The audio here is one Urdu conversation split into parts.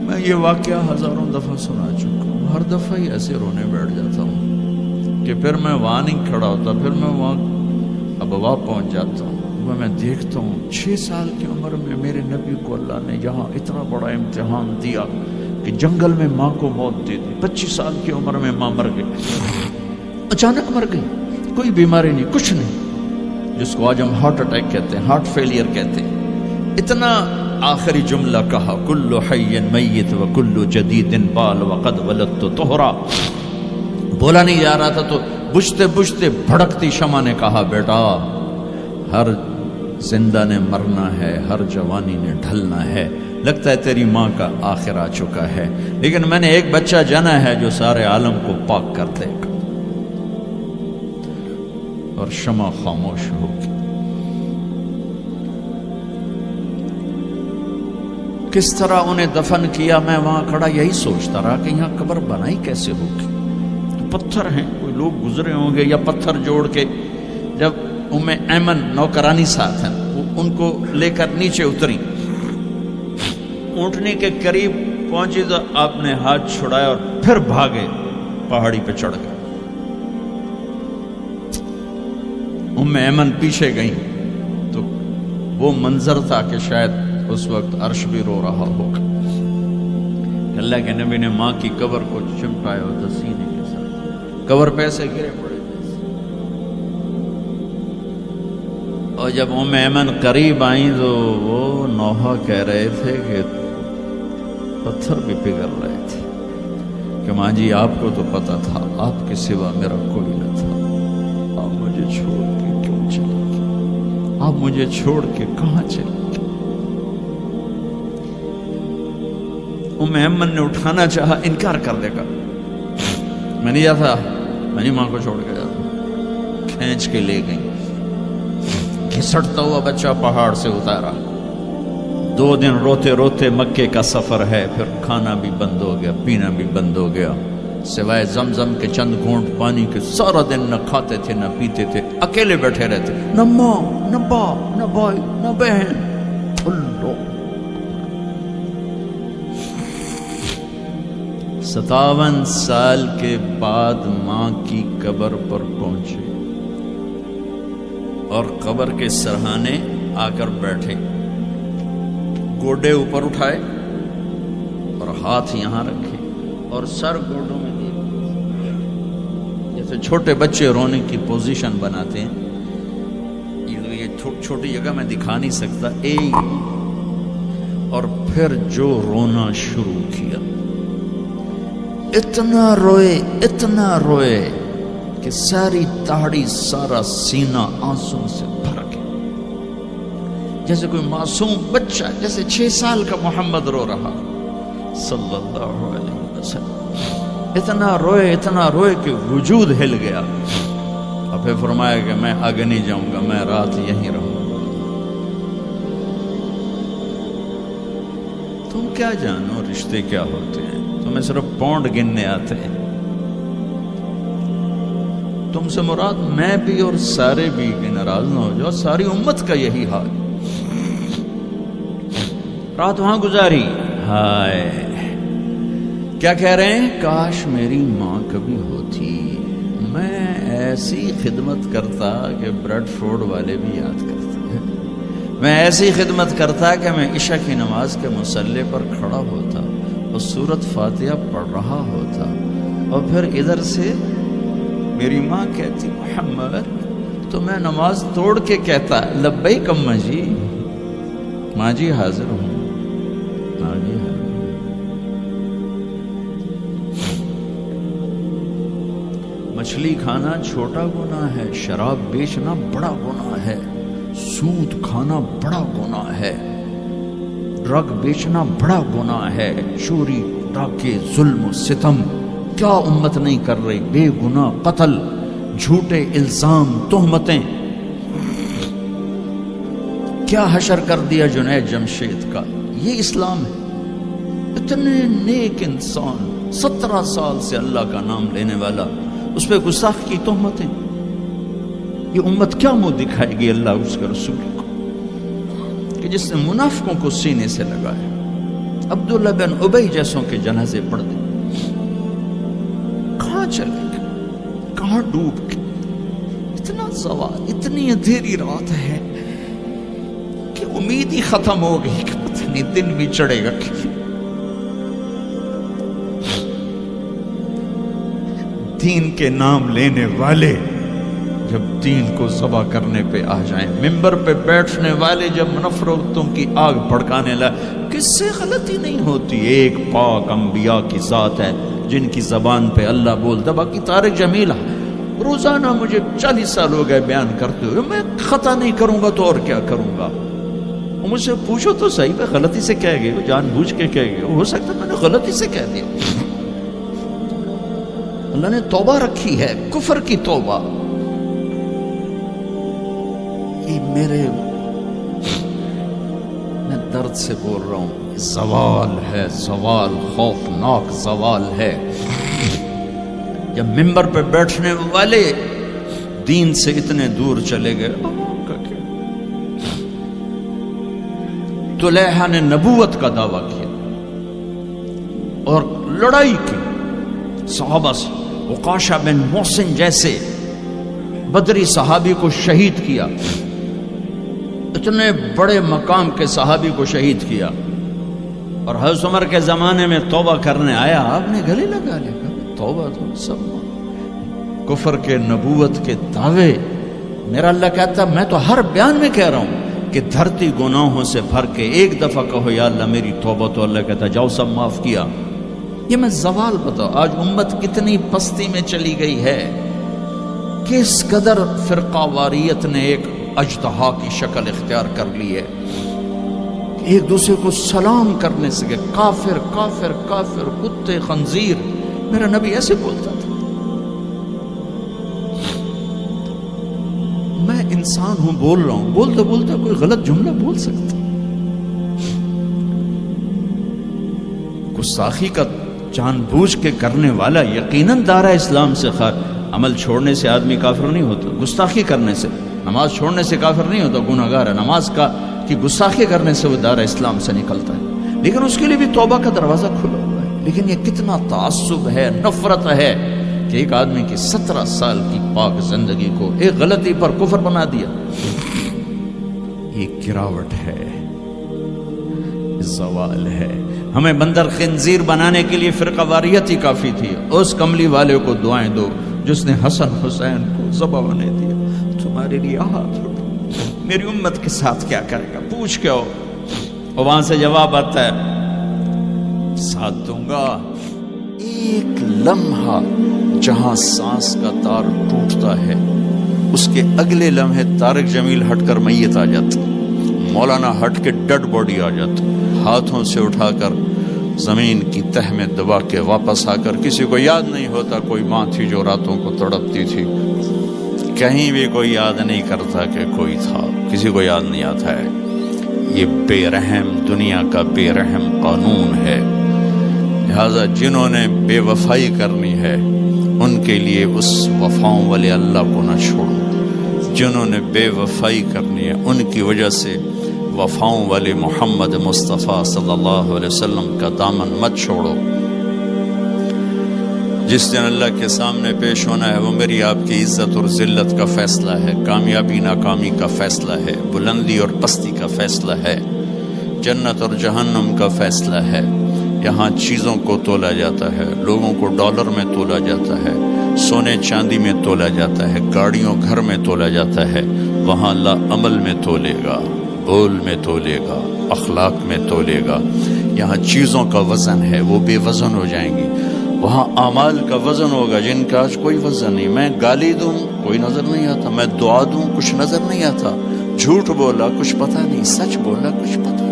میں یہ واقعہ ہزاروں دفعہ سنا چکا ہوں، ہر دفعہ ہی ایسے رونے بیٹھ جاتا ہوں کہ پھر میں وہاں نہیں کھڑا ہوتا، پھر میں وہاں ابوا پہنچ جاتا ہوں، میں دیکھتا ہوں 6 سال کی عمر میں میرے نبی کو اللہ نے یہاں اتنا بڑا امتحان دیا کہ جنگل میں ماں کو موت دے دی۔ 25 سال کی عمر میں ماں مر گئی، اچانک مر گئی، کوئی بیماری نہیں، کچھ نہیں، جس کو آج ہم ہارٹ اٹیک کہتے ہیں، ہارٹ فیلئر کہتے ہیں۔ اتنا آخری جملہ کہا، کل حی میت و کل جدید بال وقد ولدت طہرا، بولا نہیں جا رہا تھا تو بجھتے بجھتے بھڑکتی شمع نے کہا، بیٹا ہر زندہ نے مرنا ہے، ہر جوانی نے ڈھلنا ہے، لگتا ہے تیری ماں کا آخر آ چکا ہے، لیکن میں نے ایک بچہ جنا ہے جو سارے عالم کو پاک کر دے گا۔ اور شمع خاموش ہوگی۔ کس طرح انہیں دفن کیا، میں وہاں کھڑا یہی سوچتا رہا کہ یہاں قبر بنائی کیسے ہوگی، پتھر ہیں، کوئی لوگ گزرے ہوں گے یا پتھر جوڑ کے۔ جب ام ایمن نوکرانی ساتھ ہیں، وہ ان کو لے کر نیچے اتری، اونٹنی کے قریب پہنچی تو آپ نے ہاتھ چھڑایا اور پھر بھاگے، پہاڑی پہ چڑھ گئے۔ ام ایمن پیچھے گئیں تو وہ منظر تھا کہ شاید اس وقت عرش بھی رو رہا ہوگا۔ اللہ کے نبی نے ماں کی قبر کو چمٹایا ہوتا سینے کے ساتھ، قبر پہ سے گرے پڑے۔ اور جب ام ایمن قریب آئیں تو وہ نوحہ کہہ رہے تھے کہ پتھر بھی پگھل رہے تھے کہ ماں جی آپ کو تو پتا تھا آپ کے سوا میرا کوئی نہ تھا، آپ مجھے چھوڑ کے کیوں چلے گئے، آپ مجھے چھوڑ کے کہاں چلے گئے۔ ام ایمن نے اٹھانا چاہا، انکار کر دے گا، میں نہیں جاتا، میں نہیں ماں کو چھوڑ کے جاتا۔ کھینچ کے لے گئی، گھسٹتا ہوا بچہ پہاڑ سے اتارا۔ 2 دن روتے روتے مکے کا سفر ہے، پھر کھانا بھی بند ہو گیا، پینا بھی بند ہو گیا، سوائے زمزم کے چند گھونٹ پانی کے سارا دن نہ کھاتے تھے نہ پیتے تھے، اکیلے بیٹھے رہتے، نہ ماں نہ باپ نہ بھائی نہ بہن۔ اللہ 57 سال کے بعد ماں کی قبر پر پہنچے اور قبر کے سرہانے آ کر بیٹھے، گوڈے اوپر اٹھائے اور ہاتھ یہاں رکھے اور سر گوڈوں میں دیے، جیسے چھوٹے بچے رونے کی پوزیشن بناتے ہیں۔ یہ چھوٹی جگہ میں دکھا نہیں سکتا، اور پھر جو رونا شروع کیا، اتنا روئے کہ ساری داڑھی سارا سینہ آنسوں سے بھر گیا، جیسے کوئی معصوم بچہ، جیسے 6 سال کا محمد رو رہا صلی اللہ علیہ وسلم۔ اتنا روئے کہ وجود ہل گیا، اور پھر فرمایا کہ میں آگے نہیں جاؤں گا، میں رات یہیں رہوں گا۔ تم کیا جانو رشتے کیا ہوتے ہیں، تمہیں صرف پونڈ گننے آتے ہیں۔ تم سے مراد میں بھی اور سارے بھی، کہ ناراض نہ ہو جاؤ، ساری امت کا یہی حال۔ رات وہاں گزاری، ہائے کیا کہہ رہے ہیں، کاش میری ماں کبھی ہوتی، میں ایسی خدمت کرتا کہ بریڈ فورڈ والے بھی یاد کرتے ہیں، میں ایسی خدمت کرتا کہ میں عشاء کی نماز کے مصلی پر کھڑا ہوتا اور سورۃ فاتحہ پڑھ رہا ہوتا، اور پھر ادھر سے میری ماں کہتی محمد، تو میں نماز توڑ کے کہتا لبیک اماں جی، ماں جی حاضر ہوں، ماں جی حاضر۔ مچھلی کھانا چھوٹا گناہ ہے، شراب بیچنا بڑا گناہ ہے، سود کھانا بڑا گناہ ہے، ڈرگ بیچنا بڑا گناہ ہے، چوری ڈاکے ظلم و ستم کیا امت نہیں کر رہی، بے گناہ قتل، جھوٹے الزام تہمتیں، کیا حشر کر دیا جنید جمشید کا۔ یہ اسلام ہے۔ اتنے نیک انسان، 17 سال سے اللہ کا نام لینے والا، اس پہ گستاخ کی تہمتیں، یہ امت کیا منہ دکھائے گی اللہ اس کے رسول کو، کہ جس نے منافقوں کو سینے سے لگایا۔ عبداللہ بن ابی جیسوں کے جنازے پڑھ دیں. کہاں چلے گئے, کہاں ڈوب گئے. اتنا زوال, اتنی اندھیری رات ہے کہ امید ہی ختم ہو گئی کہ پتہ نہیں دن بھی چڑھے گا. دین کے نام لینے والے جب دین کو ذبح کرنے پہ آ جائیں, ممبر پہ بیٹھنے والے جب نفرتوں کی آگ بھڑکانے لائے, کس سے غلطی نہیں ہوتی. ایک پاک انبیاء کی ذات ہے جن کی زبان پہ اللہ بولتا. باقی طارق جمیل روزانہ مجھے 40 سال ہو گئے بیان کرتے ہوئے, میں خطا نہیں کروں گا تو اور کیا کروں گا. مجھ سے پوچھو تو صحیح, میں غلطی سے کہہ گئے, جان بوجھ کے کہہ گئے, ہو سکتا میں نے غلطی سے کہہ دیا. اللہ نے توبہ رکھی ہے, کفر کی توبہ. یہ میں درد سے بول رہا ہوں, زوال ہے, زوال خوفناک زوال ہے. جب ممبر پہ بیٹھنے والے دین سے اتنے دور چلے گئے. طلحہ نے نبوت کا دعویٰ کیا اور لڑائی کی صحابہ سے. عکاشہ بن محسن جیسے بدری صحابی کو شہید کیا, اتنے بڑے مقام کے صحابی کو شہید کیا. اور حضرت عمر کے زمانے میں توبہ کرنے آیا, آپ نے گلے لگا لیا, توبہ تو سب کفر کے نبوت کے دعوے. میرا اللہ کہتا میں تو ہر بیان میں کہہ رہا ہوں کہ دھرتی گناہوں سے بھر کے ایک دفعہ کہو یا اللہ میری توبہ, تو اللہ کہتا جاؤ سب معاف کیا. یہ میں زوال بتاؤ, آج امت کتنی پستی میں چلی گئی ہے, کس قدر فرقہ واریت نے ایک اژدہا کی شکل اختیار کر لی ہے. ایک دوسرے کو سلام کرنے سے کہ کافر کافر کافر, کتے خنزیر. میرا نبی ایسے بولتا تھا. میں انسان ہوں, بول رہا ہوں, بولتے بولتے کوئی غلط جملہ بول سکتا. گستاخی کا جان بوجھ کے کرنے والا یقیناً دارہ اسلام سے عمل چھوڑنے سے آدمی کافر نہیں ہوتا. گستاخی کرنے سے, نماز چھوڑنے سے کافر نہیں ہوتا, گناہگار ہے. نماز کی گستاخی کرنے سے وہ دارہ اسلام سے نکلتا ہے, لیکن اس کے لیے بھی توبہ کا دروازہ کھلا ہوا ہے. لیکن یہ کتنا تعصب ہے, نفرت ہے کہ ایک آدمی کی 17 سال کی پاک زندگی کو ایک غلطی پر کفر بنا دیا. یہ گراوٹ ہے, زوال ہے. ہمیں بندر خنزیر بنانے کے لیے فرقہ واریت ہی کافی تھی. اس کملی والے کو دعائیں دو جس نے حسن حسین کو ذبح بنا دیا. تمہارے لیے ہاتھ اٹھو, میری امت کے ساتھ کیا کرے گا, پوچھ کے ہو. اور وہاں سے جواب آتا ہے ساتھ دوں گا. ایک لمحہ جہاں سانس کا تار ٹوٹتا ہے, اس کے اگلے لمحے طارق جمیل ہٹ کر میت آ جاتا, مولانا ہٹ کے ڈیڈ باڈی آ جاتا, ہاتھوں سے اٹھا کر زمین کی تہ میں دبا کے واپس آ کر. کسی کو یاد نہیں ہوتا کوئی ماں تھی جو راتوں کو تڑپتی تھی, کہیں بھی کوئی یاد نہیں کرتا کہ کوئی تھا, کسی کو یاد نہیں آتا ہے. یہ بے رحم دنیا کا بے رحم قانون ہے. لہذا جنہوں نے بے وفائی کرنی ہے ان کے لیے اس وفاؤں والے اللہ کو نہ چھوڑو. جنہوں نے بے وفائی کرنی ہے ان کی وجہ سے وفاؤں والے محمد مصطفیٰ صلی اللہ علیہ وسلم کا دامن مت چھوڑو. جس دن اللہ کے سامنے پیش ہونا ہے وہ میری آپ کی عزت اور ذلت کا فیصلہ ہے, کامیابی ناکامی کا فیصلہ ہے, بلندی اور پستی کا فیصلہ ہے, جنت اور جہنم کا فیصلہ ہے. یہاں چیزوں کو تولا جاتا ہے, لوگوں کو ڈالر میں تولا جاتا ہے, سونے چاندی میں تولا جاتا ہے, گاڑیوں گھر میں تولا جاتا ہے. وہاں اللہ عمل میں تولے گا, بول میں تولے گا, اخلاق میں تولے گا. یہاں چیزوں کا وزن ہے, وہ بے وزن ہو جائیں گی. وہاں اعمال کا وزن ہوگا جن کا آج کوئی وزن نہیں. میں گالی دوں کوئی نظر نہیں آتا, میں دعا دوں کچھ نظر نہیں آتا, جھوٹ بولا کچھ پتہ نہیں, سچ بولا کچھ پتہ نہیں,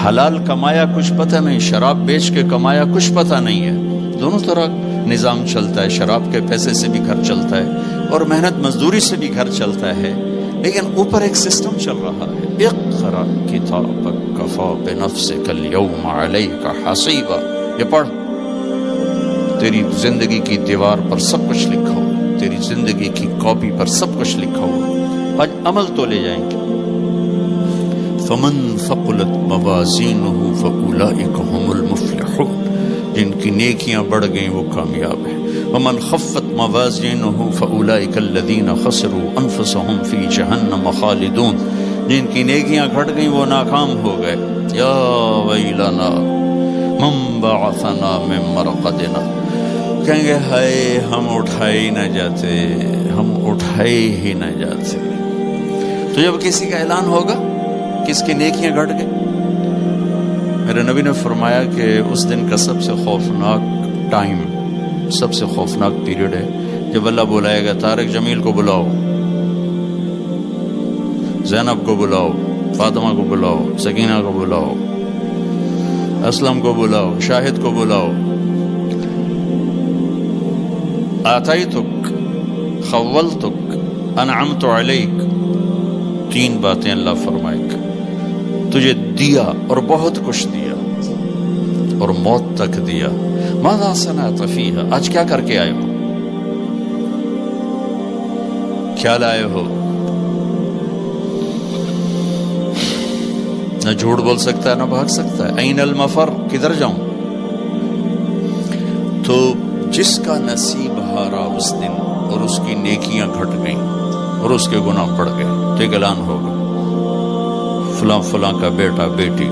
حلال کمایا کچھ پتہ نہیں, شراب بیچ کے کمایا کچھ پتہ نہیں ہے. دونوں طرح نظام چلتا ہے, شراب کے پیسے سے بھی گھر چلتا ہے اور محنت مزدوری سے بھی گھر چلتا ہے, لیکن اوپر ایک سسٹم چل رہا ہے. اقرأ کتابک کفی بنفسک اليوم علیک حسیبا. یہ پڑھ, تیری زندگی کی دیوار پر سب کچھ لکھا ہوا, تیری زندگی کی کاپی پر سب کچھ لکھا ہوا. آج عمل تو لے جائیں گے. فمن ثقلت موازینہ فاولئک هم المفلحون، جن کی نیکیاں بڑھ گئیں وہ کامیاب ہیں۔ ومن خفت موازینہ فاولئک الذین خسروا انفسهم فی جہنم خالدون، جن کی نیکیاں گھٹ گئیں وہ ناکام ہو گئے۔ یا ویلنا من بعثنا من مرقدنا، کہیں گے ہائے ہم اٹھائے ہی نہ جاتے، ہم اٹھائے ہی نہ جاتے۔ تو جب کسی کا اعلان ہوگا کس کی نیکیاں گھٹ گئیں، میرے نبی نے فرمایا کہ اس دن کا سب سے خوفناک ٹائم، سب سے خوفناک پیریڈ ہے جب اللہ بلائے گا طارق جمیل کو بلاؤ، زینب کو بلاؤ، فاطمہ کو بلاؤ، سکینہ کو بلاؤ، اسلم کو بلاؤ، شاہد کو بلاؤ، آتیتک، خولتک، انعمت علیک، تین باتیں اللہ فرمائے گا، تجھے دیا اور بہت کچھ دیا اور موت تک دیا۔ ماذا صنعت فیہا، آج کیا کر کے آئے ہو، کیا لائے ہو؟ نہ جھوٹ بول سکتا ہے نہ بھاگ سکتا ہے۔ این المفر، کدھر جاؤں؟ تو جس کا نصیب ہارا اس دن اور اس کی نیکیاں گھٹ گئیں اور اس کے گناہ بڑھ گئے تو ایک اعلان ہوگا، فلاں فلاں کا بیٹا بیٹی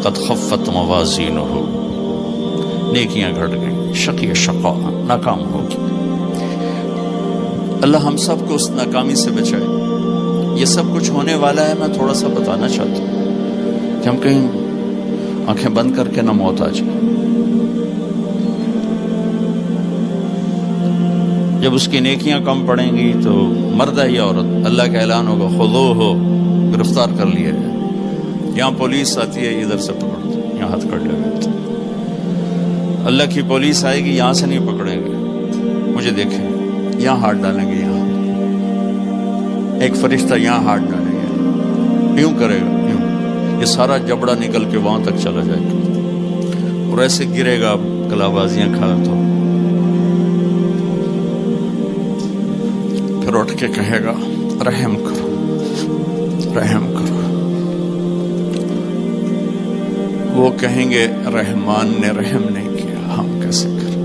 قد خفت موازینہ، نیکیاں گھٹ گئیں، شقی شقا، ناکام ہوگی۔ اللہ ہم سب کو اس ناکامی سے بچائے۔ یہ سب کچھ ہونے والا ہے، میں تھوڑا سا بتانا چاہتا ہوں کہ ہم کہیں آنکھیں بند کر کے نہ موت آ جائے۔ جب اس کی نیکیاں کم پڑیں گی تو مرد ہے یا عورت، اللہ کا اعلان ہوگا خذوہ، گرفتار کر لیا جائے۔ یہاں پولیس آتی ہے، ادھر سے پکڑتے، یہاں ہاتھ کر لیتے۔ اللہ کی پولیس آئے گی، یہاں سے نہیں پکڑیں گے، مجھے دیکھیں، یہاں ہاتھ ڈالیں گے، یہاں ایک فرشتہ یہاں ہاتھ ڈالیں گے، یوں کرے گا، یوں، یہ سارا جبڑا نکل کے وہاں تک چلا جائے گا اور ایسے گرے گا کلابازیاں کھا تو پھر اٹھ کے کہے گا رحم کرو، رحم کرو۔ وہ کہیں گے رحمان نے رحم نہیں کیا، ہم کیسے کریں؟